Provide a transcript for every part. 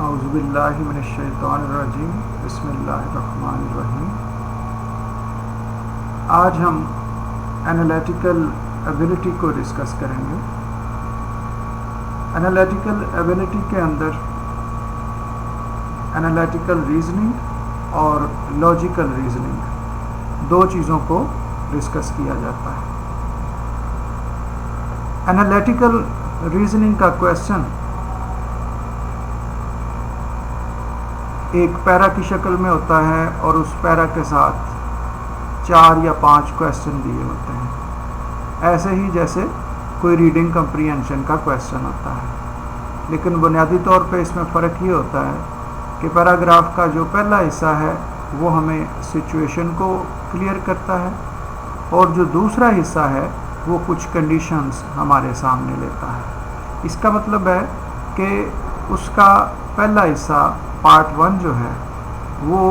औज़ुबिल्लाहि मिनश्शैतानिर्रजीम बिस्मिल्लाहिर्रहमानिर्रहीम। आज हम एनालिटिकल एबिलिटी को डिस्कस करेंगे। एनालिटिकल एबिलिटी के अंदर एनालिटिकल रीजनिंग और लॉजिकल रीजनिंग दो चीज़ों को डिस्कस किया जाता है। एनालिटिकल रीजनिंग का क्वेश्चन एक पैरा की शक्ल में होता है और उस पैरा के साथ 4 या 5 क्वेश्चन दिए होते हैं, ऐसे ही जैसे कोई रीडिंग कंप्रीहेंशन का क्वेश्चन होता है। लेकिन बुनियादी तौर पे इसमें फ़र्क ये होता है कि पैराग्राफ का जो पहला हिस्सा है वो हमें सिचुएशन को क्लियर करता है और जो दूसरा हिस्सा है वो कुछ कंडीशंस हमारे सामने लेता है। इसका मतलब है कि उसका पहला हिस्सा पार्ट 1 जो है वो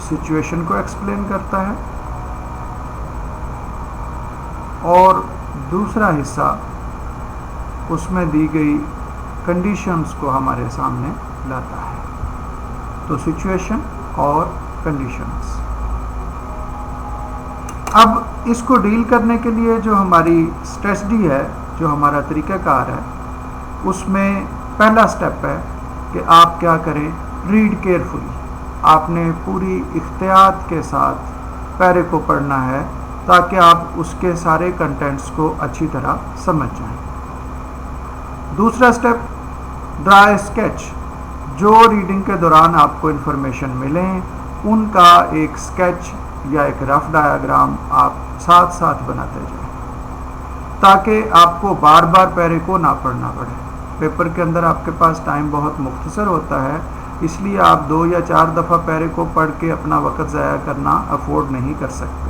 सिचुएशन को एक्सप्लेन करता है और दूसरा हिस्सा उसमें दी गई कंडीशंस को हमारे सामने लाता है। तो सिचुएशन और कंडीशंस। अब इसको डील करने के लिए जो हमारी स्ट्रेटजी है, जो हमारा तरीक़ाकार है, उसमें पहला स्टेप है कि आप क्या करें, रीड केयरफुली। आपने पूरी इख्तियात के साथ पैरे को पढ़ना है ताकि आप उसके सारे कंटेंट्स को अच्छी तरह समझ जाएं। दूसरा स्टेप, ड्रा ए स्केच। जो रीडिंग के दौरान आपको इन्फॉर्मेशन मिलें उनका एक स्केच या एक रफ डायग्राम आप साथ साथ बनाते जाएं ताकि आपको बार बार पैरे को ना पढ़ना पड़े। पेपर के अंदर आपके पास टाइम बहुत मुख्तसर होता है, इसलिए आप 2 या 4 दफ़ा पैरे को पढ़ के अपना वक़्त ज़ाया करना अफोर्ड नहीं कर सकते।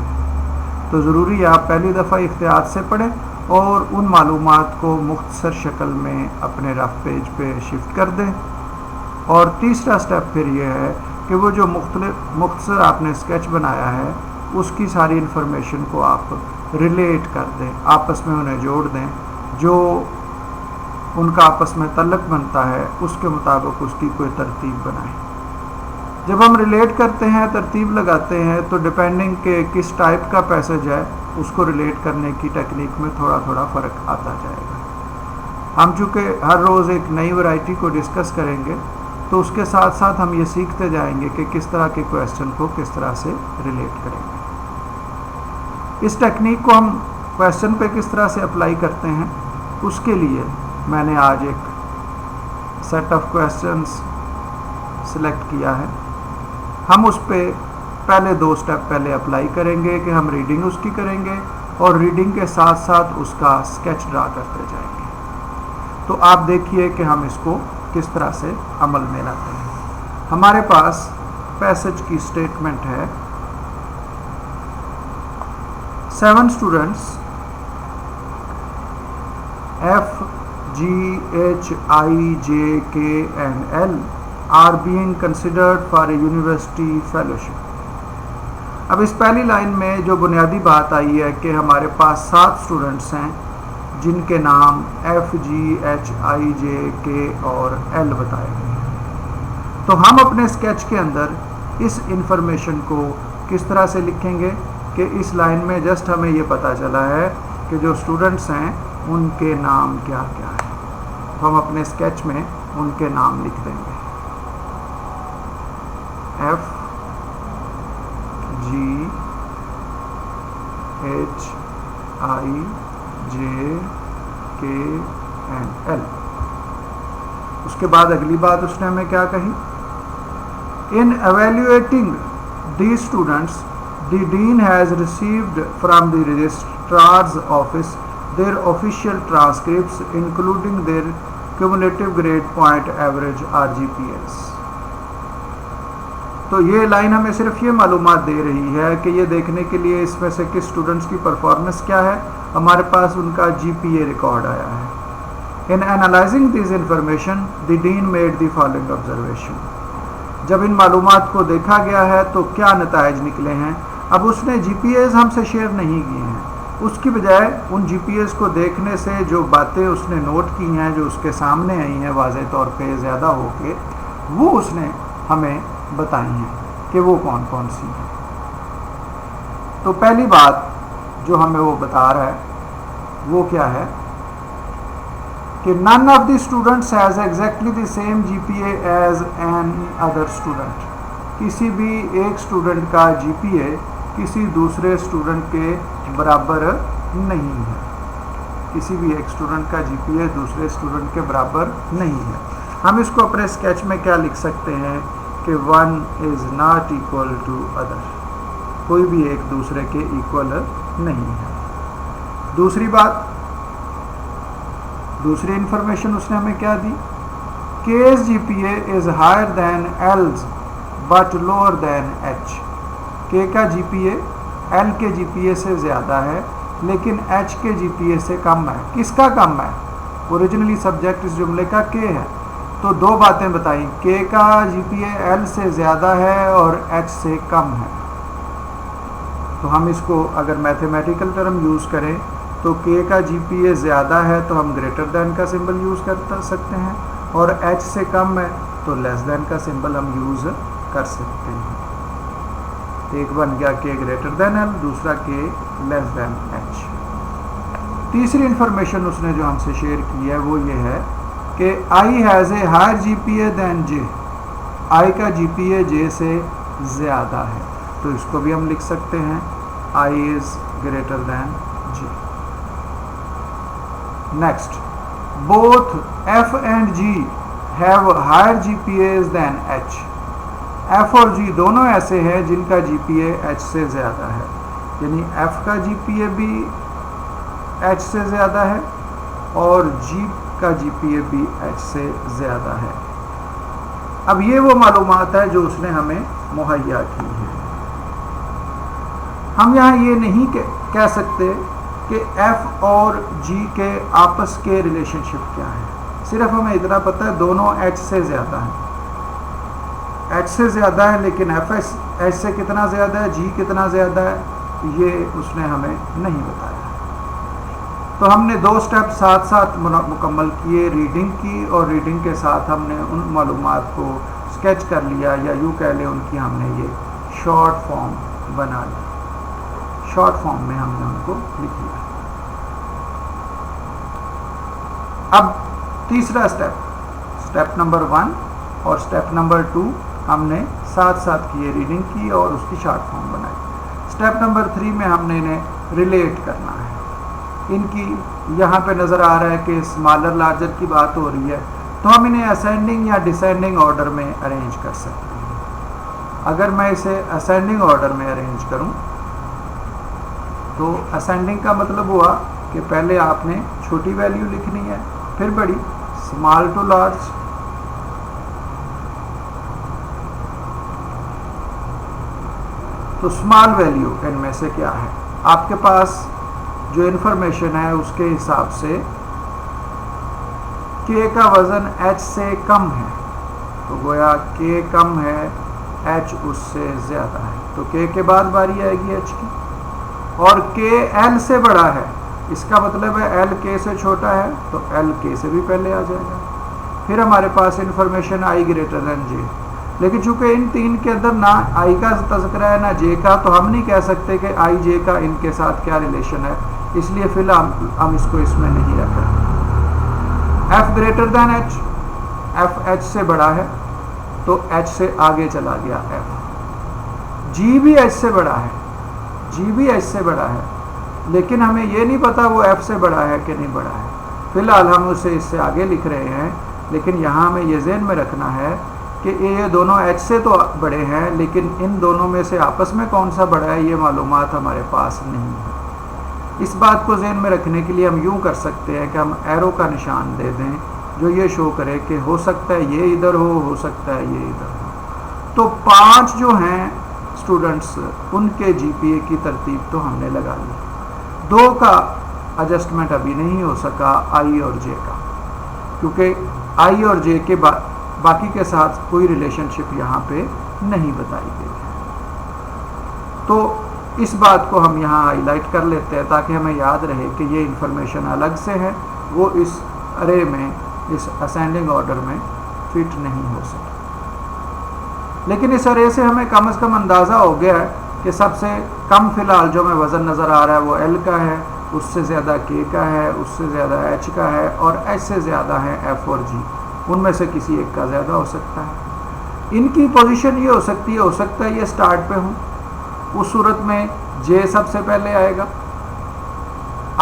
तो ज़रूरी है आप पहली दफ़ा इख्तियात से पढ़ें और उन मालूमात को मुख्तसर शक्ल में अपने रफ पेज पे शिफ्ट कर दें। और तीसरा स्टेप फिर ये है कि वो जो मुख्तसर आपने स्केच बनाया है उसकी सारी इन्फॉर्मेशन को आप रिलेट कर दें, आपस में उन्हें जोड़ दें। जो उनका आपस में तल्लक बनता है उसके मुताबिक उसकी कोई तरतीब बनाएं। जब हम रिलेट करते हैं, तरतीब लगाते हैं, तो डिपेंडिंग के किस टाइप का पैसेज है उसको रिलेट करने की टेक्निक में थोड़ा थोड़ा फ़र्क आता जाएगा। हम चूँकि हर रोज़ एक नई वैरायटी को डिस्कस करेंगे तो उसके साथ साथ हम ये सीखते जाएंगे कि किस तरह के क्वेश्चन को किस तरह से रिलेट करेंगे। इस टेक्निक को हम क्वेश्चन पे किस तरह से अप्लाई करते हैं, उसके लिए मैंने आज एक सेट ऑफ क्वेश्चंस सिलेक्ट किया है। हम उस पे पहले 2 स्टेप पहले अप्लाई करेंगे कि हम रीडिंग उसकी करेंगे और रीडिंग के साथ साथ उसका स्केच ड्रा करते जाएंगे। तो आप देखिए कि हम इसको किस तरह से अमल में लाते हैं। हमारे पास पैसेज की स्टेटमेंट है, 7 students F, G, H, I, J, K and L are being considered for a university fellowship। अब इस पहली लाइन में जो बुनियादी बात आई है कि हमारे पास 7 स्टूडेंट्स हैं जिनके नाम F, G, H, I, J, K और L बताए गए हैं। तो हम अपने स्केच के अंदर इस इंफॉर्मेशन को किस तरह से लिखेंगे कि इस लाइन में जस्ट हमें ये पता चला है कि जो स्टूडेंट्स हैं उनके नाम क्या क्या है। तो हम अपने स्केच में उनके नाम लिख देंगे, F, G, H, I, J, K and L। उसके बाद अगली बात उसने हमें क्या कही, इन evaluating these students the dean has received from the registrar's office their official transcripts including their cumulative grade point average or GPAs। तो ये लाइन हमें सिर्फ ये मालूमात दे रही है कि ये देखने के लिए इसमें से किस स्टूडेंट्स की परफॉर्मेंस क्या है, हमारे पास उनका GPA रिकॉर्ड आया है। इन analysing this information the dean made the following observation. जब इन मालूमात को देखा गया है तो क्या नताइज निकले हैं। अब उसने GPAs हमसे शेयर नहीं किए हैं, उसकी बजाय उन GPAs को देखने से जो बातें उसने नोट की हैं, जो उसके सामने आई हैं वाज़ेह तौर पे ज़्यादा होके, वो उसने हमें बताई हैं कि वो कौन कौन सी हैं। तो पहली बात जो हमें वो बता रहा है वो क्या है कि none of the students has exactly the same GPA as an other student. किसी भी एक स्टूडेंट का जीपीए किसी दूसरे स्टूडेंट के बराबर नहीं है। किसी भी एक स्टूडेंट का जीपीए दूसरे स्टूडेंट के बराबर नहीं है। हम इसको अपने स्केच में क्या लिख सकते हैं कि one is not equal to other. कोई भी एक दूसरे के इक्वल नहीं है। दूसरी बात, दूसरी इंफॉर्मेशन उसने हमें क्या दी, के's GPA is higher than L's but lower than H. K का जीपीए एल के जीपीए से ज़्यादा है लेकिन एच के जीपीए से कम है। किसका कम है? ओरिजिनली सब्जेक्ट इस जुमले का के है। तो दो बातें बताई, के का जीपीए एल से ज़्यादा है और एच से कम है। तो हम इसको अगर मैथमेटिकल टर्म यूज़ करें तो के का जीपीए ज़्यादा है तो हम ग्रेटर दैन का सिंबल यूज़ कर सकते हैं, और एच से कम है तो लेस दैन का सिंबल हम यूज़ कर सकते हैं। एक बन गया के ग्रेटर दैन एल, दूसरा के लेस दैन एच। तीसरी इंफॉर्मेशन उसने जो हमसे शेयर की है वो ये है कि I has a higher GPA than J. I का जीपीए जे से ज़्यादा है, तो इसको भी हम लिख सकते हैं I is greater than J. Next, both F and G have higher GPAs than H. F और जी दोनों ऐसे हैं जिनका जीपीए एच से ज़्यादा है, यानी एफ का जीपीए भी एच से ज़्यादा है और जी का जीपीए भी एच से ज़्यादा है। अब ये वो मालूमात है जो उसने हमें मुहैया की है। हम यहाँ ये नहीं कह सकते कि एफ और जी के आपस के रिलेशनशिप क्या है, सिर्फ हमें इतना पता है दोनों एच से ज़्यादा है। एच से ज़्यादा है लेकिन एफ एच से कितना ज़्यादा है, जी कितना ज़्यादा है, ये उसने हमें नहीं बताया। तो हमने दो स्टेप साथ साथ मुकम्मल किए, रीडिंग की, और रीडिंग के साथ हमने उन मालूमात को स्केच कर लिया, या यूँ कह लें उनकी हमने ये शॉर्ट फॉर्म बना ली। शॉर्ट फॉर्म में हमने उनको लिख लिया। अब तीसरा स्टेप, स्टेप नंबर 1 और स्टेप नंबर 2 हमने साथ साथ किए, रीडिंग की और उसकी शॉर्ट फॉर्म बनाई। स्टेप नंबर 3 में हमने इन्हें रिलेट करना है। इनकी यहाँ पे नज़र आ रहा है कि स्मॉलर लार्जर की बात हो रही है, तो हम इन्हें असेंडिंग या डिसेंडिंग ऑर्डर में अरेंज कर सकते हैं। अगर मैं इसे असेंडिंग ऑर्डर में अरेंज करूँ तो असेंडिंग का मतलब हुआ कि पहले आपने छोटी वैल्यू लिखनी है, फिर बड़ी, स्मॉल टू लार्ज। तो स्मॉल वैल्यू इनमें से क्या है? आपके पास जो इन्फॉर्मेशन है उसके हिसाब से के का वज़न एच से कम है, तो गोया के कम है, एच उससे ज़्यादा है, तो के के बाद बारी आएगी एच की। और के एल से बड़ा है, इसका मतलब है एल के से छोटा है, तो एल के से भी पहले आ जाएगा। फिर हमारे पास इन्फॉर्मेशन आई ग्रेटर दैन जे, लेकिन चूंकि इन तीन के अंदर ना आई का तज़किरा है ना जे का, तो हम नहीं कह सकते कि आई जे का इनके साथ क्या रिलेशन है, इसलिए फिलहाल हम इसको इसमें नहीं रख रहे। F greater than H, F H से बड़ा है तो एच से आगे चला गया एफ। जी भी एच से बड़ा है, जी भी एच से बड़ा है, लेकिन हमें ये नहीं पता वो एफ से बड़ा है कि नहीं बड़ा है। फिलहाल हम उसे इससे आगे लिख रहे हैं, लेकिन यहाँ हमें ये ज़हन में रखना है कि ये दोनों एच से तो बड़े हैं, लेकिन इन दोनों में से आपस में कौन सा बड़ा है ये मालूमात हमारे पास नहीं है। इस बात को ज़हन में रखने के लिए हम यूँ कर सकते हैं कि हम एरो का निशान दे दें जो ये शो करे कि हो सकता है ये इधर हो सकता है ये इधर हो। तो 5 जो हैं स्टूडेंट्स, उनके जीपीए की तरतीब तो हमने लगा ली। 2 का एडजस्टमेंट अभी नहीं हो सका, आई और जे का, क्योंकि आई और जे के बाकी के साथ कोई रिलेशनशिप यहाँ पे नहीं बताई गई है। तो इस बात को हम यहाँ हाईलाइट कर लेते हैं ताकि हमें याद रहे कि ये इंफॉर्मेशन अलग से है, वो इस अरे में, इस असेंडिंग ऑर्डर में फिट नहीं हो सकी। लेकिन इस अरे से हमें कम से कम अंदाज़ा हो गया है कि सबसे कम फ़िलहाल जो हमें वज़न नज़र आ रहा है वो एल का है, उससे ज़्यादा के का है, उससे ज़्यादा एच का है और एच से ज़्यादा है एफ और जी। उनमें से किसी एक का ज़्यादा हो सकता है। इनकी पोजीशन ये हो सकता है ये स्टार्ट पे हूँ, उस सूरत में जे सबसे पहले आएगा,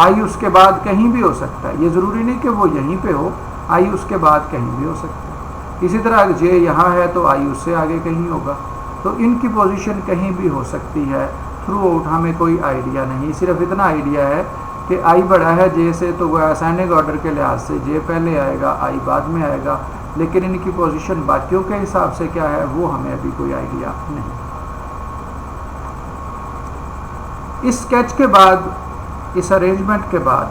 आई उसके बाद कहीं भी हो सकता है, ये ज़रूरी नहीं कि वो यहीं पे हो, आई उसके बाद कहीं भी हो सकता है। इसी तरह जे यहाँ है तो आई उससे आगे कहीं होगा। तो इनकी पोजीशन कहीं भी हो सकती है। थ्रू आउट हमें कोई आइडिया नहीं, सिर्फ इतना आइडिया है कि आई बड़ा है जे से, तो वह असाइनिंग ऑर्डर के लिहाज से जे पहले आएगा, आई बाद में आएगा, लेकिन इनकी पोजीशन बाकियों के हिसाब से क्या है वो हमें अभी कोई आइडिया नहीं। इस स्केच के बाद, इस अरेंजमेंट के बाद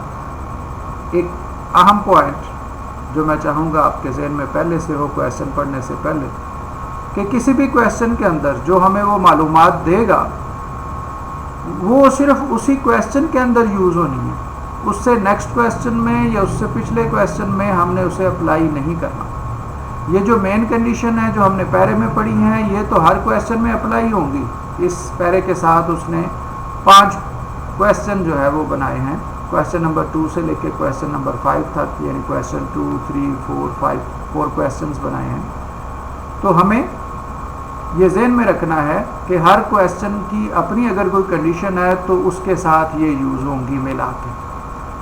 एक अहम पॉइंट जो मैं चाहूँगा आपके जहन में पहले से हो क्वेश्चन पढ़ने से पहले, कि किसी भी क्वेश्चन के अंदर जो हमें वो मालूमात देगा वो सिर्फ उसी क्वेश्चन के अंदर यूज़ होनी है, उससे नेक्स्ट क्वेश्चन में या उससे पिछले क्वेश्चन में हमने उसे अप्लाई नहीं करना। ये जो मेन कंडीशन है जो हमने पैरे में पढ़ी हैं ये तो हर क्वेश्चन में अप्लाई होंगी। इस पैरे के साथ उसने 5 क्वेश्चन जो है वो बनाए हैं, क्वेश्चन नंबर 2 से लेकर क्वेश्चन नंबर 5 तक, यानी क्वेश्चन 2, 3, 4, 5 4 क्वेश्चंस बनाए हैं। तो हमें ये ज़हन में रखना है कि हर क्वेश्चन की अपनी अगर कोई कंडीशन है तो उसके साथ ये यूज़ होंगी मिला के,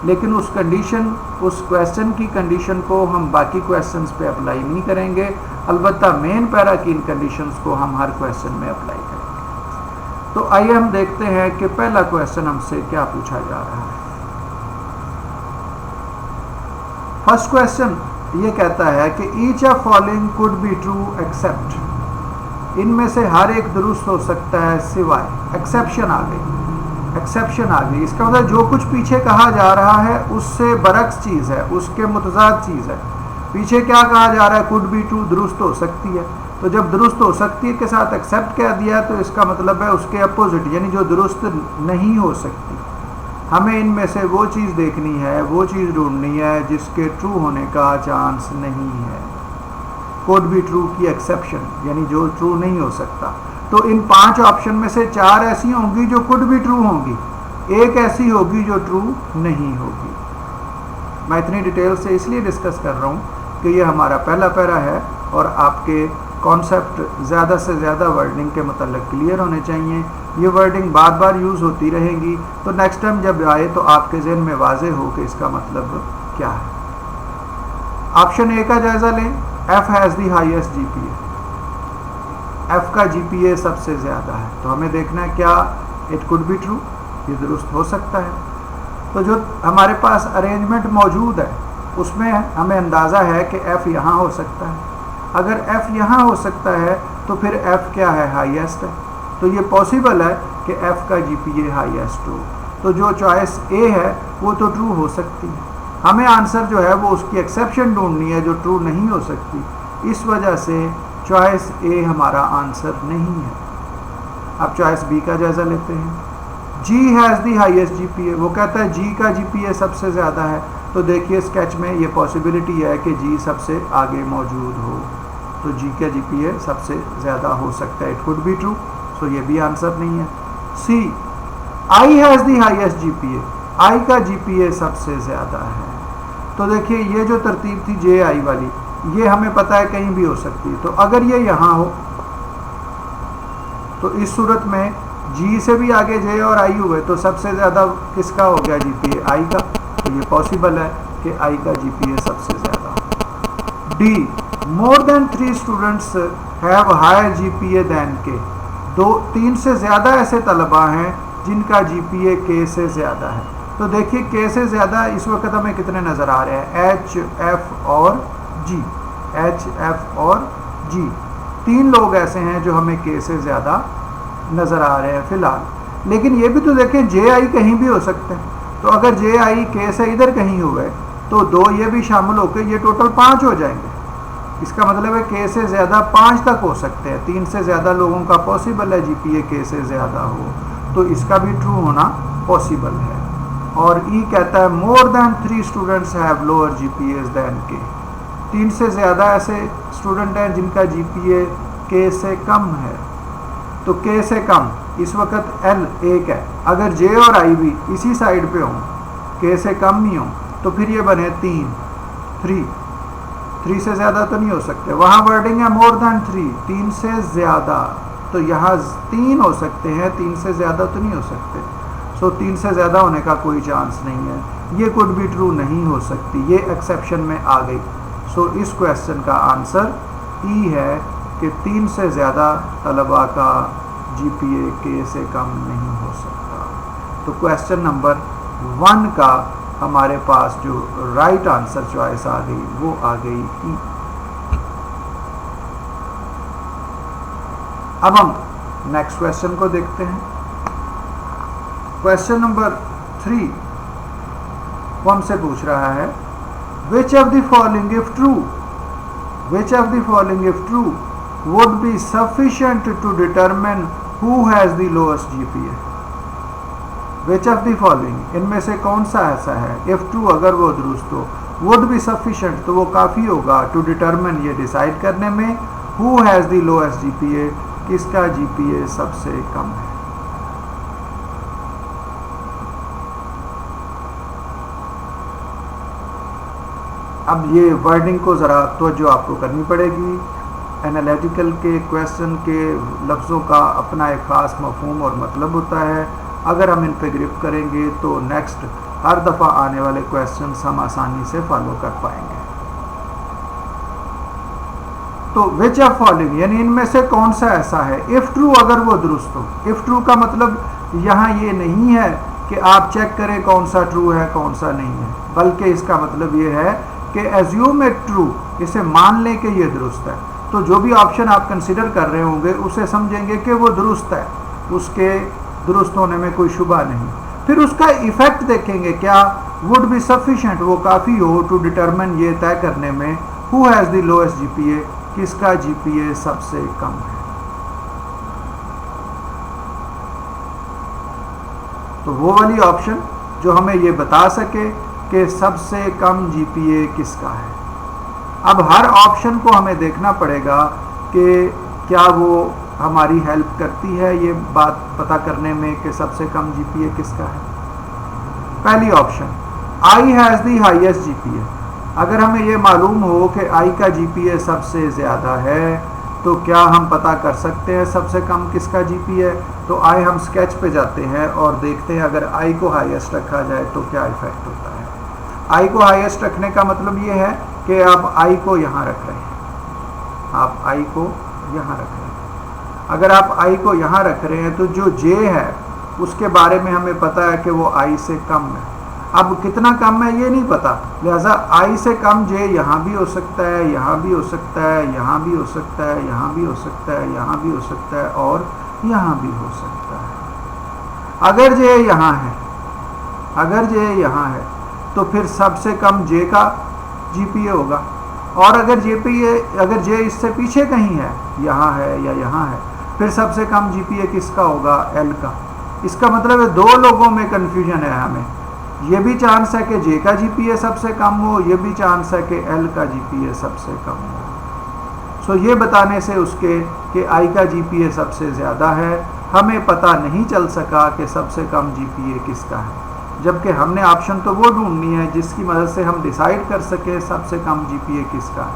लेकिन उस क्वेश्चन की कंडीशन को हम बाकी क्वेश्चंस पे अप्लाई नहीं करेंगे, अलबत्ता मेन पैरा की इन कंडीशंस को हम हर क्वेश्चन में अप्लाई करेंगे। तो आइए हम देखते हैं कि पहला क्वेश्चन हमसे क्या पूछा जा रहा है। फर्स्ट क्वेश्चन ये कहता है कि each of following could be true except, इनमें से हर एक दुरुस्त हो सकता है सिवाय, एक्सेप्शन आ गई। इसका मतलब जो कुछ पीछे कहा जा रहा है उससे बरक्स चीज़ है, उसके मुतजाद चीज़ है। पीछे क्या कहा जा रहा है, कुड बी ट्रू, दुरुस्त हो सकती है। तो जब दुरुस्त हो सकती है के साथ एक्सेप्ट कह दिया तो इसका मतलब है उसके अपोजिट, यानी जो दुरुस्त नहीं हो सकती। हमें इनमें से वो चीज़ देखनी है, वो चीज़ ढूंढनी है जिसके ट्रू होने का चांस नहीं है। कुड बी ट्रू की एक्सेप्शन, यानी जो ट्रू नहीं हो सकता। तो इन 5 ऑप्शन में से 4 ऐसी होंगी जो कुड बी ट्रू होंगी, एक ऐसी होगी जो ट्रू नहीं होगी। मैं इतनी डिटेल से इसलिए डिस्कस कर रहा हूँ कि ये हमारा पहला पैरा है और आपके कॉन्सेप्ट ज़्यादा से ज़्यादा वर्डिंग के मतलब क्लियर होने चाहिए। ये वर्डिंग बार बार यूज़ होती रहेंगी, तो नेक्स्ट टाइम जब आए तो आपके जहन में वाज़े हो कि इसका मतलब क्या है। ऑप्शन ए का जायज़ा लें, F has the highest GPA, F का जीपीए सबसे ज़्यादा है। तो हमें देखना है क्या इट कुड बी ट्रू, ये दुरुस्त हो सकता है। तो जो हमारे पास अरेंजमेंट मौजूद है उसमें हमें अंदाज़ा है कि एफ़ यहाँ हो सकता है। अगर एफ़ यहाँ हो सकता है तो फिर एफ़ क्या है, हाईएस्ट है। तो ये पॉसिबल है कि एफ़ का जीपीए हाईएस्ट हो। तो जो चॉइस ए है वो तो ट्रू हो सकती है। हमें आंसर जो है वो उसकी एक्सेप्शन ढूंढनी है जो ट्रू नहीं हो सकती। इस वजह से चॉइस ए हमारा आंसर नहीं है। अब चॉइस बी का जायज़ा लेते हैं। जी हैज़ दी हाईएस्ट जीपीए, वो कहता है जी का जीपीए सबसे ज़्यादा है। तो देखिए स्केच में ये पॉसिबिलिटी है कि जी सबसे आगे मौजूद हो, तो जी का जीपीए सबसे ज़्यादा हो सकता है, it could be true. So ये भी आंसर नहीं है। C, I has the highest GPA, I का जीपीए सबसे ज़्यादा है। तो देखिए ये जो तरतीब थी जे आई वाली, ये हमें पता है कहीं भी हो सकती है। तो अगर ये यहाँ हो तो इस सूरत में जी से भी आगे जे और आई हुए तो सबसे ज़्यादा किसका हो गया जीपीए, आई का। तो ये पॉसिबल है कि आई का जीपीए सबसे ज़्यादा। D, more than 3 students have higher GPA than K, 3 से ज़्यादा ऐसे तलबा हैं जिनका जीपीए के से ज़्यादा है। तो देखिए के से ज़्यादा इस वक्त हमें कितने नज़र आ रहे हैं, एच, एफ और जी। एच, एफ और जी, 3 लोग ऐसे हैं जो हमें के से ज़्यादा नज़र आ रहे हैं फ़िलहाल। लेकिन ये भी तो देखें जे आई कहीं भी हो सकते हैं। तो अगर जे आई के से इधर कहीं हो गए तो 2 ये भी शामिल होकर ये टोटल 5 हो जाएंगे। इसका मतलब है के से ज़्यादा 5 तक हो सकते हैं। 3 से ज़्यादा लोगों का पॉसिबल है जीपीए के से ज़्यादा हो, तो इसका भी ट्रू होना पॉसिबल है। और ई कहता है more than 3 students have lower GPA than K, 3 से ज़्यादा ऐसे स्टूडेंट हैं जिनका जीपीए के से कम है, तो के से कम इस वक्त एल 1 है। अगर जे और आई भी इसी साइड पे हों, के से कम ही हों, तो फिर ये बने 3 से ज़्यादा तो नहीं हो सकते। वहाँ वर्डिंग है मोर देन 3 से ज़्यादा, तो यहाँ 3 हो सकते हैं, 3 से ज़्यादा तो नहीं हो सकते। सो 3 से ज़्यादा होने का कोई चांस नहीं है, ये कुड बी ट्रू नहीं हो सकती, ये एक्सेप्शन में आ गई। सो इस क्वेश्चन का आंसर ई है कि 3 से ज़्यादा तलबा का GPA के से कम नहीं हो सकता। तो क्वेश्चन नंबर 1 का हमारे पास जो राइट आंसर चॉइस आ गई वो आ गई ई। अब हम नेक्स्ट क्वेश्चन को देखते हैं। क्वेश्चन नंबर 3 वो हमसे पूछ रहा है which of the following if true would be sufficient to determine who has the lowest GPA। which of the following, इनमें से कौन सा ऐसा है, if true अगर वो दुरुस्त हो, would be sufficient तो वो काफ़ी होगा, to determine ये डिसाइड करने में, who has the lowest GPA किसका GPA सबसे कम है। अब ये वर्डिंग को ज़रा तवज्जो आपको करनी पड़ेगी। एनालिटिकल के क्वेश्चन के लफ्ज़ों का अपना एक ख़ास मफ़हूम और मतलब होता है। अगर हम इन पे ग्रिप करेंगे तो नेक्स्ट हर दफ़ा आने वाले क्वेश्चन हम आसानी से फॉलो कर पाएंगे। तो विच ऑफ फॉलोइंग यानी इनमें से कौन सा ऐसा है, इफ़ ट्रू अगर वो दुरुस्त हो। इफ़ ट्रू का मतलब यहाँ ये नहीं है कि आप चेक करें कौन सा ट्रू है कौन सा नहीं है, बल्कि इसका मतलब ये है कि एज्यूम इट ट्रू, इसे मान लें कि ये दुरुस्त है। तो जो भी ऑप्शन आप कंसिडर कर रहे होंगे उसे समझेंगे कि वो दुरुस्त है, उसके दुरुस्त होने में कोई शुबा नहीं। फिर उसका इफ़ेक्ट देखेंगे, क्या वुड बी सफिशेंट वो काफ़ी हो टू डिटरमिन ये तय करने में who has the lowest GPA किसका GPA सबसे कम है। तो वो वाली ऑप्शन जो हमें ये बता सके कि सबसे कम GPA किसका है। अब हर ऑप्शन को हमें देखना पड़ेगा कि क्या वो हमारी हेल्प करती है ये बात पता करने में कि सबसे कम GPA किसका है। पहली option I has the highest GPA। अगर हमें ये मालूम हो कि आई का GPA सबसे ज़्यादा है तो क्या हम पता कर सकते हैं सबसे कम किसका GPA। तो आई हम स्केच पे जाते हैं और देखते हैं अगर आई को हाईएस्ट रखा जाए तो क्या इफ़ेक्ट होता है। आई को हाईएस्ट रखने का मतलब ये है कि आप आई को यहाँ रख रहे हैं, आप आई को यहाँ रख रहे हैं। अगर आप आई को यहाँ रख रहे हैं तो जो जे है उसके बारे में हमें पता है कि वो आई से कम है। अब कितना कम है ये नहीं पता, लिहाजा आई से कम जे यहाँ भी हो सकता है, यहाँ भी हो सकता है, यहाँ भी हो सकता है, यहाँ भी हो सकता है, यहाँ भी हो सकता है और यहाँ भी हो सकता है। अगर जे यहाँ है, अगर जे यहाँ है तो फिर सबसे कम जे का GPA होगा। और अगर जे इससे पीछे कहीं है, यहाँ है या यहाँ है, फिर सबसे कम GPA किसका होगा, L का। इसका मतलब है दो लोगों में कन्फ्यूजन है हमें। ये भी चांस है कि जे का GPA सबसे कम हो, ये भी चांस है कि L का GPA सबसे कम हो। सो ये बताने से उसके कि आई का GPA सबसे ज़्यादा है हमें पता नहीं चल सका कि सबसे कम GPA किसका है, जबकि हमने ऑप्शन तो वो ढूंढनी है जिसकी मदद से हम डिसाइड कर सके सबसे कम GPA किसका है।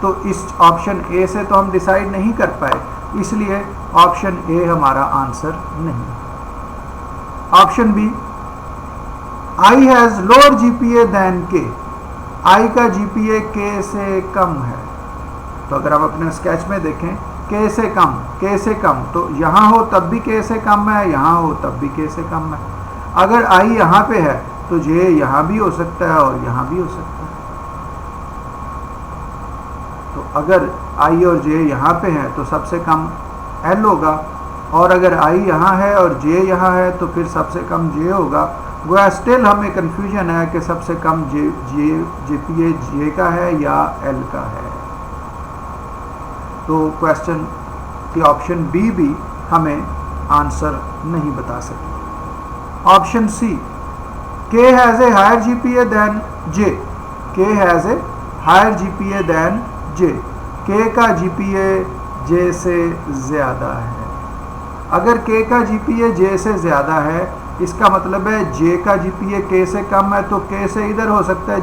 तो इस ऑप्शन ए से तो हम डिसाइड नहीं कर पाए, इसलिए ऑप्शन ए हमारा आंसर नहीं। Option B I has lower GPA than K, I का GPA के से कम है। तो अगर आप अपने स्केच में देखें के से कम तो यहाँ हो तब भी के से कम है, यहाँ हो तब भी के से कम है। अगर आई यहाँ पे है तो जे यहाँ भी हो सकता है और यहाँ भी हो सकता है। तो अगर आई और जे यहाँ पे है तो सबसे कम L होगा, और अगर आई यहाँ है और जे यहाँ है तो फिर सबसे कम जे होगा। गोया स्टिल हमें कन्फ्यूजन है कि सबसे कम GPA जे का है या L का है। तो क्वेश्चन की ऑप्शन बी भी हमें आंसर नहीं बता सकती। Option C K has a higher GPA than J, K has a higher GPA than J, K का GPA जे से ज़्यादा है। अगर के का जीपीए जे से ज़्यादा है, इसका मतलब है जे का जीपीए के से कम है, तो के से इधर हो सकता है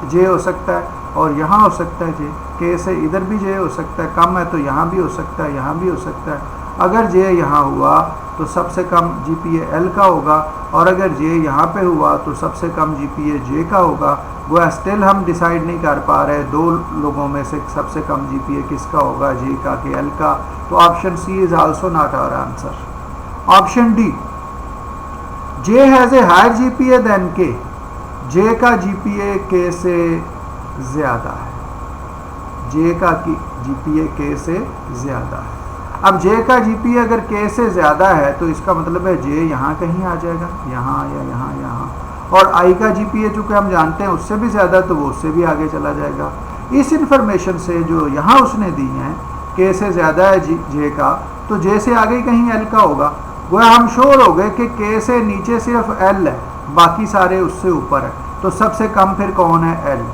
जे हो सकता है, और यहाँ हो सकता है जे। के से इधर भी जे हो सकता है, कम है तो यहाँ भी हो सकता है, यहाँ भी हो सकता है। अगर जे यहाँ हुआ तो सबसे कम जीपीए एल का होगा, और अगर जे यहाँ पे हुआ तो सबसे कम जीपीए जे का होगा। वो स्टिल हम डिसाइड नहीं कर पा रहे दो लोगों में से सबसे कम जीपीए किसका होगा, जे का कि एल का। तो option C is also not our answer. Option D, J has a higher GPA than K. J का जीपीए के से ज़्यादा है, जे का जीपीए के से ज़्यादा है। अब जे का जीपीए अगर के से ज़्यादा है तो इसका मतलब है जे यहाँ कहीं आ जाएगा, यहाँ या यहाँ। और आई का जीपीए चूँकि हम जानते हैं उससे भी ज़्यादा, तो वो उससे भी आगे चला जाएगा। इस इंफॉर्मेशन से जो यहाँ उसने दी हैं, के से ज़्यादा है जे का, तो जे से आगे कहीं एल का होगा। वो हम श्योर हो गए कि के से नीचे सिर्फ एल है, बाकी सारे उससे ऊपर है, तो सबसे कम फिर कौन है, एल।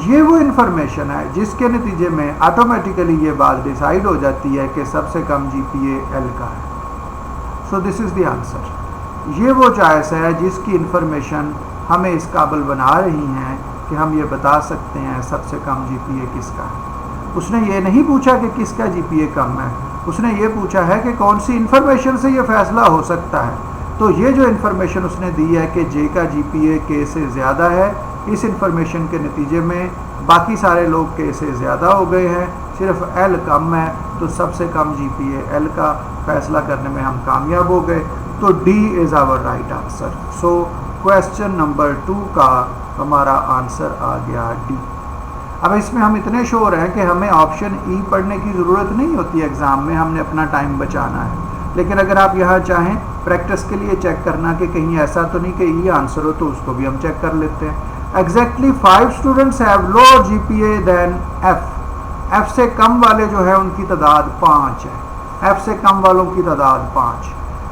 ये वो इन्फॉर्मेशन है जिसके नतीजे में ऑटोमेटिकली ये बात डिसाइड हो जाती है कि सबसे कम जीपीए एल का है। So this is the answer. ये वो चॉइस है जिसकी इन्फॉर्मेशन हमें इस काबिल बना रही हैं कि हम ये बता सकते हैं सबसे कम जीपीए किसका है। उसने ये नहीं पूछा कि किसका जीपीए कम है, उसने ये पूछा है कि कौन सी इन्फॉर्मेशन से ये फैसला हो सकता है। तो ये जो इन्फॉर्मेशन उसने दी है कि जे का जीपीए के से ज़्यादा है, इस इन्फॉर्मेशन के नतीजे में बाकी सारे लोग के से ज़्यादा हो गए हैं, सिर्फ एल कम है, तो सबसे कम जीपीए एल का फैसला करने में हम कामयाब हो गए। तो D is our right answer. So question number 2 का हमारा आंसर आ गया डी। अब इसमें हम इतने श्योर हैं कि हमें ऑप्शन ई पढ़ने की ज़रूरत नहीं होती एग्ज़ाम में, हमने अपना टाइम बचाना है। लेकिन अगर आप यहाँ चाहें प्रैक्टिस के लिए चेक करना कि कहीं ऐसा तो नहीं कि ई आंसर हो, तो उसको भी हम चेक कर लेते हैं। Exactly 5 students have lower GPA then F. F से कम वाले जो है उनकी तादाद 5 है। एफ से कम वालों की तादाद 5।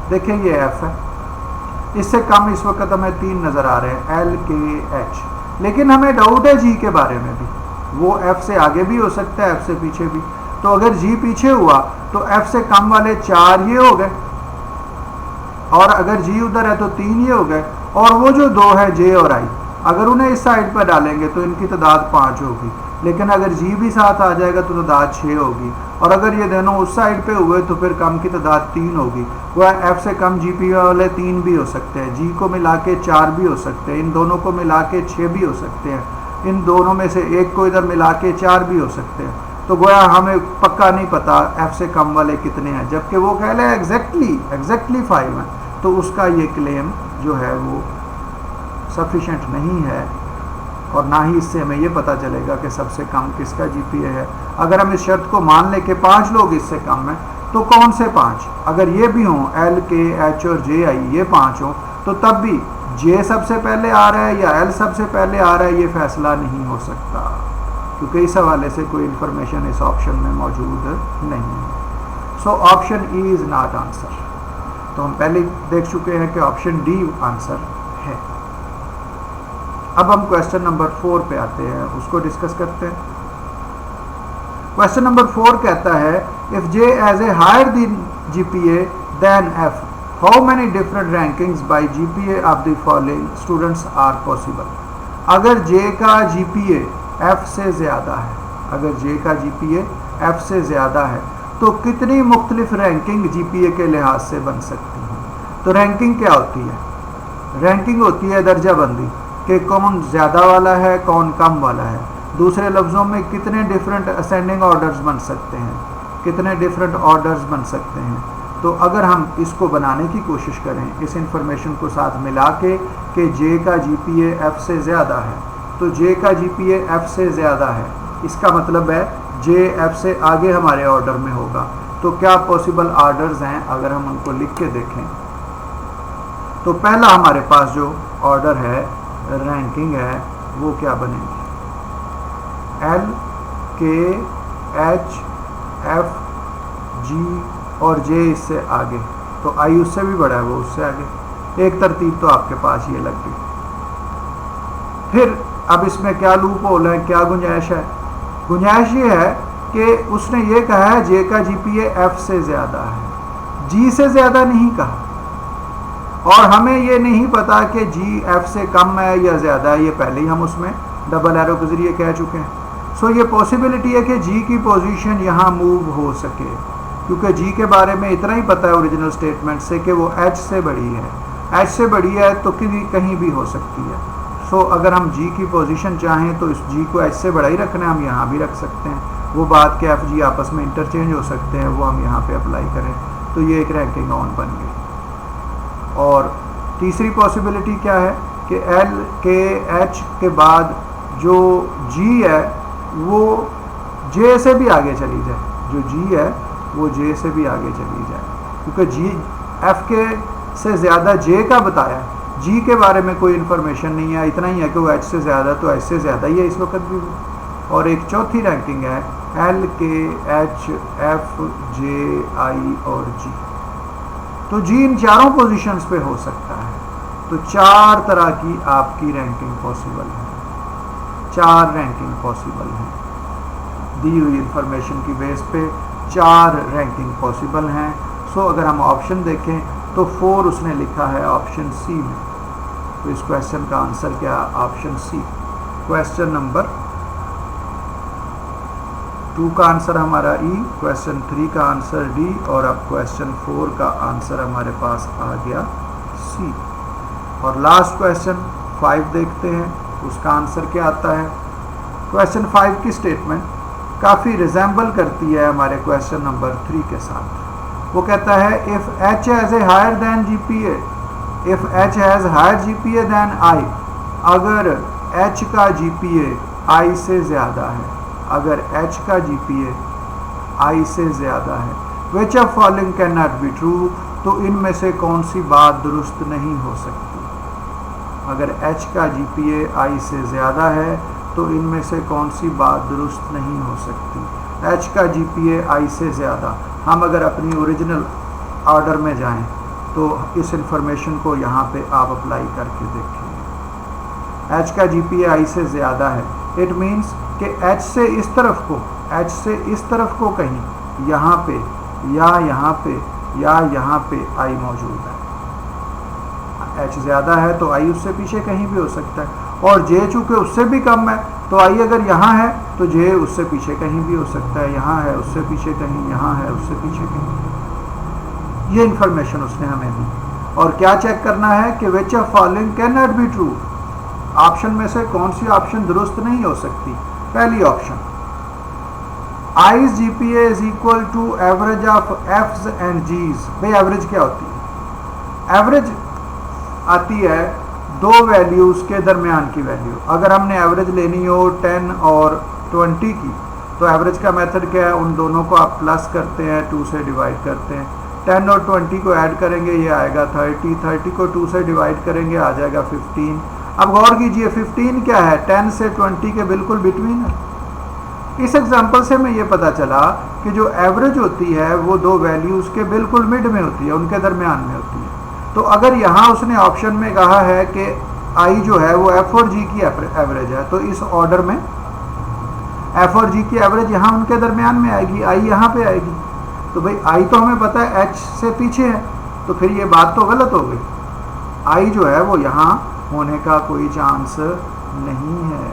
देखें ये एफ है, इससे कम इस वक्त हमें 3 नज़र आ रहे हैं, एल के एच। लेकिन हमें डाउट है जी के बारे में भी, वो एफ से आगे भी हो सकता है, एफ से पीछे भी। तो अगर जी पीछे हुआ तो एफ से कम वाले 4 ये हो गए, और अगर जी उधर है तो 3 ये हो गए, और वो जो 2 है जे और आई, अगर उन्हें इस साइड पर डालेंगे तो इनकी तादाद 5 होगी। लेकिन अगर जी भी साथ आ जाएगा तो तादाद 6 होगी, और अगर ये दोनों उस साइड पे हुए तो फिर कम की तादाद 3 होगी। वह एफ से कम जीपीए वाले 3 भी हो सकते हैं, जी को मिला के 4 भी हो सकते हैं, इन दोनों को मिला के 6 भी हो सकते हैं, इन दोनों में से एक को इधर मिला के 4 भी हो सकते हैं। तो गोया हमें पक्का नहीं पता एफ से कम वाले कितने हैं, जबकि वो कह रहे हैं एग्जैक्टली 5 हैं। तो उसका ये क्लेम जो है वो सफिशेंट नहीं है, और ना ही इससे हमें ये पता चलेगा कि सबसे कम किसका जीपीए है। अगर हम इस शर्त को मान लें कि 5 लोग इससे कम हैं, तो कौन से 5? अगर ये भी हों, एल के एच और जे आई, ये 5 हों, तो तब भी जे सबसे पहले आ रहा है या एल सबसे पहले आ रहा है, ये फैसला नहीं हो सकता, क्योंकि इस हवाले से कोई इंफॉर्मेशन इस ऑप्शन में मौजूद नहीं है। So option E is not answer. तो हम पहले देख चुके हैं कि ऑप्शन डी आंसर है। अब हम क्वेश्चन नंबर 4 पे आते हैं, उसको डिस्कस करते हैं। क्वेश्चन नंबर 4 कहता है, if J as a higher than GPA then F, how many different rankings by GPA of the following students are possible. अगर जे का जीपीए एफ से ज़्यादा है, अगर जे का जीपीए एफ से ज़्यादा है, तो कितनी मुख्तलिफ रैंकिंग जीपीए के लिहाज से बन सकती हैं। तो रैंकिंग क्या होती है? रैंकिंग होती है दर्जा बंदी, कि कौन ज़्यादा वाला है, कौन कम वाला है। दूसरे लफ्ज़ों में कितने डिफरेंट असेंडिंग ऑर्डर्स बन सकते हैं, कितने डिफरेंट ऑर्डर्स बन सकते हैं। तो अगर हम इसको बनाने की कोशिश करें, इस इंफॉर्मेशन को साथ मिला के कि जे का जीपीए एफ से ज़्यादा है, तो जे का जीपीए एफ से ज़्यादा है, इसका मतलब है जे एफ से आगे हमारे ऑर्डर में होगा। तो क्या पॉसिबल ऑर्डर्स हैं, अगर हम उनको लिख के देखें, तो पहला हमारे पास जो ऑर्डर है, रैंकिंग है, वो क्या बनेगी? एल के एच एफ जी और जे इससे आगे, तो आई उससे भी बड़ा है, वो उससे आगे। एक तरतीब तो आपके पास ये लग गई। फिर अब इसमें क्या लूप होल है, क्या गुंजाइश है? गुंजाइश ये है कि उसने ये कहा है जे का जीपीए एफ से ज़्यादा है, जी से ज़्यादा नहीं कहा, और हमें ये नहीं पता कि जी एफ से कम है या ज़्यादा है, ये पहले ही हम उसमें डबल एरो के ज़रिए कह चुके हैं। सो ये पॉसिबिलिटी है कि जी की पोजीशन यहाँ मूव हो सके, क्योंकि जी के बारे में इतना ही पता है ओरिजिनल स्टेटमेंट से कि वो एच से बड़ी है, एच से बड़ी है तो कहीं भी हो सकती है। सो अगर हम जी की पोजीशन चाहें तो इस जी को एच से बड़ा ही रखना है, हम यहाँ भी रख सकते हैं। वो बात कि एफ जी आपस में इंटरचेंज हो सकते हैं, वो हम यहाँ पे अप्लाई करें, तो ये एक रैंकिंग ऑन बन गई। और तीसरी पॉसिबिलिटी क्या है कि एल के एच के बाद जो जी है वो जे से भी आगे चली जाए, जो जी है वो जे से भी आगे चली जाए, क्योंकि जी एफ के से ज़्यादा जे का बताया है, जी के बारे में कोई इन्फॉर्मेशन नहीं है, इतना ही है कि वो एच से ज़्यादा तो एच से ज़्यादा ही है इस वक्त भी। और एक चौथी रैंकिंग है एल के एच एफ जे आई और जी, तो जी इन चारों पोजीशंस पे हो सकता है। तो 4 तरह की आपकी रैंकिंग पॉसिबल है, 4 रैंकिंग पॉसिबल है, दी हुई इंफॉर्मेशन की बेस पे 4 रैंकिंग पॉसिबल हैं। सो अगर हम ऑप्शन देखें तो 4 उसने लिखा है ऑप्शन सी में, तो इस क्वेश्चन का आंसर क्या, ऑप्शन सी। क्वेश्चन नंबर 2 का आंसर हमारा ई, क्वेश्चन 3 का आंसर डी, और अब क्वेश्चन 4 का आंसर हमारे पास आ गया सी। और लास्ट क्वेश्चन 5 देखते हैं, उसका आंसर क्या आता है। क्वेश्चन 5 की स्टेटमेंट काफ़ी रिजेंबल करती है हमारे क्वेश्चन नंबर 3 के साथ। वो कहता है if H has a higher than GPA, if H has higher GPA than I, अगर एच का जीपीए आई से ज़्यादा है, अगर एच का जीपीए आई से ज़्यादा है, which of following can not be true, तो इनमें से कौन सी बात दुरुस्त नहीं हो सकती। अगर एच का जीपीए आई से ज़्यादा है तो इनमें से कौन सी बात दुरुस्त नहीं हो सकती। एच का जीपीए आई से ज़्यादा, हम अगर अपनी ओरिजिनल ऑर्डर में जाएं तो इस इंफॉर्मेशन को यहाँ पे आप अप्लाई करके देखेंगे। एच का जीपीए आई से ज़्यादा है, इट मीन्स कि एच से इस तरफ को, एच से इस तरफ को कहीं यहाँ पे या यहाँ पे या यहाँ पे आई मौजूद है। एच ज़्यादा है तो आई उससे पीछे कहीं भी हो सकता है, और जे चूँकि उससे भी कम है तो आई अगर यहाँ है तो जे उससे पीछे कहीं भी हो सकता है, यहाँ है उससे पीछे कहीं, यहाँ है उससे पीछे कहीं। ये इंफॉर्मेशन उसने हमें दी। और क्या चेक करना है कि which of following can not be true, option में से कौन सी ऑप्शन दुरुस्त नहीं हो सकती। पहली option, I's GPA is equal to average of F's and G's. भाई एवरेज क्या होती है, एवरेज आती है 2 वैल्यूज़ के दरमियान की वैल्यू। अगर हमने एवरेज लेनी हो 10 और 20 की, तो एवरेज का मेथड क्या है, उन दोनों को आप प्लस करते हैं, 2 से डिवाइड करते हैं, 10 और 20 को ऐड करेंगे ये आएगा 30, 30 को 2 से डिवाइड करेंगे आ जाएगा 15। अब गौर कीजिए 15 क्या है, 10 से 20 के बिल्कुल बिटवीन है। इस एग्जांपल से हमें ये पता चला कि जो एवरेज होती है वो 2 वैल्यूज़ के बिल्कुल मिड में होती है, उनके दरमियान में होती है। तो अगर यहाँ उसने ऑप्शन में कहा है कि आई जो है वो एफ और जी की एवरेज है, तो इस ऑर्डर में एफ और जी की एवरेज यहाँ उनके दरमियान में आएगी, आई यहाँ पे आएगी। तो भाई आई तो हमें पता है एच से पीछे है, तो फिर ये बात तो गलत हो गई। आई जो है वो यहाँ होने का कोई चांस नहीं है,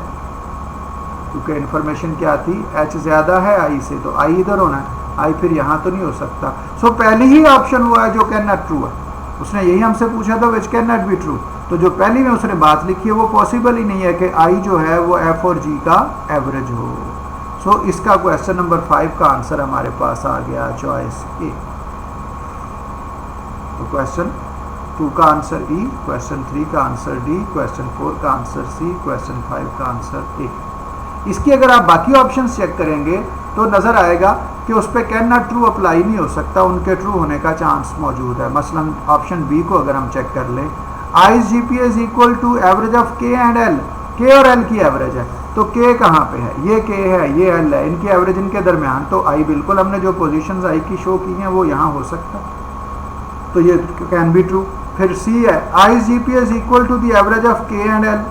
क्योंकि इन्फॉर्मेशन क्या थी, एच ज़्यादा है आई से, तो आई इधर होना है, आई फिर यहाँ तो नहीं हो सकता। सो पहली ही ऑप्शन हुआ है जो कैन नॉट ट्रू है। उसने यही हमसे पूछा था which can not be true, तो जो पहली में उसने बात लिखी है वो पॉसिबल ही नहीं है कि आई जो है वो एफ और जी का एवरेज हो। सो इसका क्वेश्चन नंबर 5 का आंसर हमारे पास आ गया चॉइस ए। तो क्वेश्चन 2 का आंसर ई, क्वेश्चन 3 का आंसर डी, क्वेश्चन 4 का आंसर सी, क्वेश्चन 5 का आंसर ए। इसकी अगर आप बाकी ऑप्शन चेक करेंगे तो नज़र आएगा कि उस पर कैन नॉट ट्रू अप्लाई नहीं हो सकता, उनके ट्रू होने का चांस मौजूद है। मसलन ऑप्शन बी को अगर हम चेक कर लें, I G P is equal to average of K and L, K और एल की एवरेज है, तो के कहाँ पे है, ये के है ये एल है, इनकी एवरेज इनके दरमियान, तो आई बिल्कुल हमने जो पोजीशंस आई की शो की हैं वो यहाँ हो सकता है, तो ये कैन बी ट्रू। फिर सी है, I G P is equal to the average of K and L,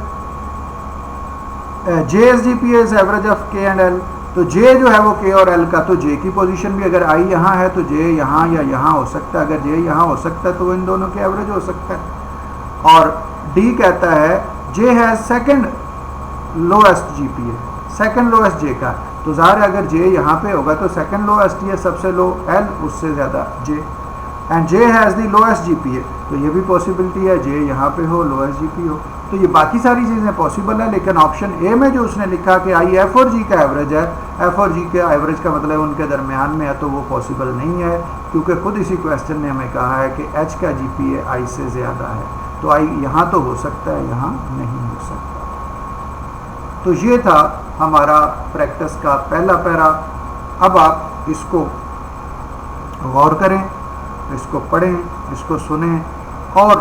J's G P is average of K and L, तो जे जो है वो के और एल का, तो जे की पोजीशन भी अगर आई यहाँ है तो जे यहाँ या यहाँ हो सकता है, अगर जे यहाँ हो सकता है तो वो इन दोनों के एवरेज हो सकता है। और डी कहता है जे है second lowest GPA, second lowest J का, तो ज़ाहिर है अगर जे यहाँ पे होगा तो सेकंड लोएस्ट ये सबसे लो एल उससे ज़्यादा J, and J has the lowest GPA, तो ये भी पॉसिबिलिटी है जे यहाँ पे हो लोएस्ट जीपी हो। तो ये बाकी सारी चीज़ें पॉसिबल है, लेकिन ऑप्शन ए में जो उसने लिखा कि आई एफ और जी का एवरेज है, एफ और जी के एवरेज का मतलब उनके दरमियान में है, तो वो पॉसिबल नहीं है, क्योंकि खुद इसी क्वेश्चन ने हमें कहा है कि एच का जीपीए आई से ज़्यादा है, तो आई यहाँ तो हो सकता है, यहाँ नहीं हो सकता। तो ये था हमारा प्रैक्टिस का पहला पैरा। अब आप इसको गौर करें, इसको पढ़ें, इसको सुनें, और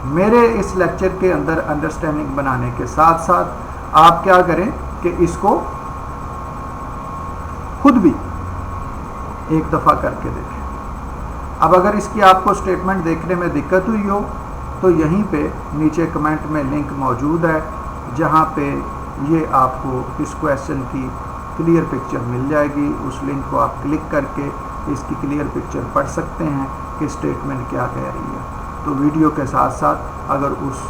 मेरे इस लेक्चर के अंदर अंडरस्टैंडिंग बनाने के साथ साथ आप क्या करें कि इसको खुद भी एक दफ़ा करके देखें। अब अगर इसकी आपको स्टेटमेंट देखने में दिक्कत हुई हो तो यहीं पे नीचे कमेंट में लिंक मौजूद है, जहाँ पे ये आपको इस क्वेश्चन की क्लियर पिक्चर मिल जाएगी। उस लिंक को आप क्लिक करके इसकी क्लियर पिक्चर पढ़ सकते हैं कि स्टेटमेंट क्या कह रही है। तो वीडियो के साथ साथ अगर उस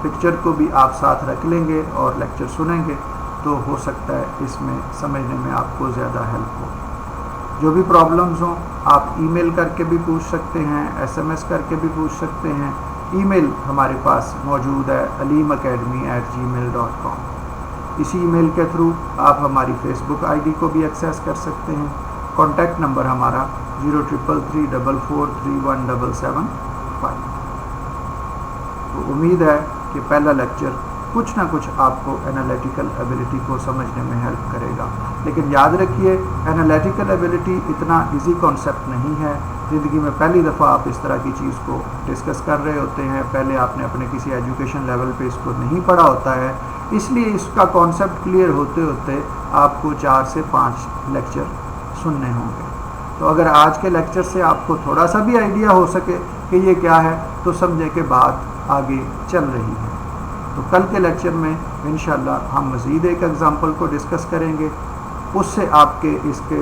पिक्चर को भी आप साथ रख लेंगे और लेक्चर सुनेंगे तो हो सकता है इसमें समझने में आपको ज़्यादा हेल्प हो। जो भी प्रॉब्लम्स हों आप ईमेल करके भी पूछ सकते हैं, SMS करके भी पूछ सकते हैं। ईमेल हमारे पास मौजूद है aleemacademy@gmail.com। इसी ईमेल के थ्रू आप हमारी फेसबुक आईडी को भी एक्सेस कर सकते हैं। कॉन्टैक्ट नंबर हमारा 0333443175। तो उम्मीद है कि पहला लेक्चर कुछ ना कुछ आपको एनालिटिकल एबिलिटी को समझने में हेल्प करेगा। लेकिन याद रखिए एनालिटिकल एबिलिटी इतना इजी कॉन्सेप्ट नहीं है। ज़िंदगी में पहली दफ़ा आप इस तरह की चीज़ को डिस्कस कर रहे होते हैं, पहले आपने अपने किसी एजुकेशन लेवल पे इसको नहीं पढ़ा होता है, इसलिए इसका कॉन्सेप्ट क्लियर होते होते आपको 4 से 5 लेक्चर सुनने होंगे। तो अगर आज के लेक्चर से आपको थोड़ा सा भी आइडिया हो सके कि ये क्या है, तो समझे कि बात आगे चल रही है। तो कल के लेक्चर में इंशाल्लाह हम मज़ीद एक एग्ज़ाम्पल को डिस्कस करेंगे, उससे आपके इसके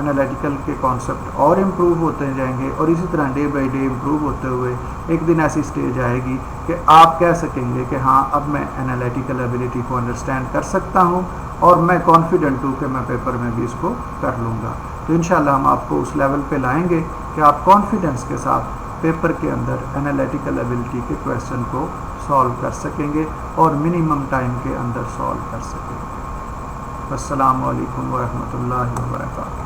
एनालिटिकल के कॉन्सेप्ट और इम्प्रूव होते जाएंगे, और इसी तरह डे बाय डे इम्प्रूव होते हुए एक दिन ऐसी स्टेज आएगी कि आप कह सकेंगे कि हाँ अब मैं एनालिटिकल एबिलिटी को अंडरस्टैंड कर सकता हूँ और मैं कॉन्फिडेंट हूँ कि मैं पेपर में भी इसको कर लूँगा। तो इंशाल्लाह हम आपको उस लेवल पे लाएंगे कि आप कॉन्फिडेंस के साथ पेपर के अंदर एनालिटिकल एबिलिटी के क्वेश्चन को सॉल्व कर सकेंगे और मिनिमम टाइम के अंदर सॉल्व कर सकेंगे। अस्सलामु अलैकुम व रहमतुल्लाहि व बरकातहू।